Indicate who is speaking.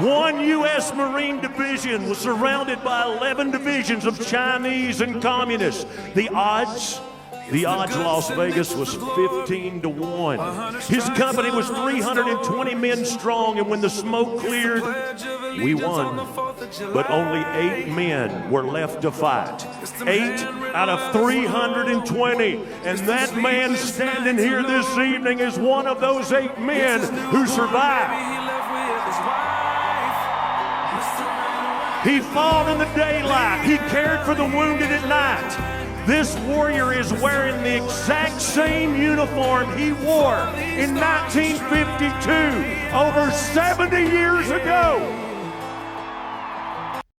Speaker 1: One U.S. Marine division was surrounded by 11 divisions of Chinese and communists. The odds Las Vegas was 15-1. His company was 320 men strong, and when the smoke cleared, we won. But only 8 men were left to fight. 8 out of 320. And that man standing here this evening is one of those 8 men who survived. He fought in the daylight. He cared for the wounded at night. This warrior is wearing the exact same uniform he wore in 1952, over 70 years ago.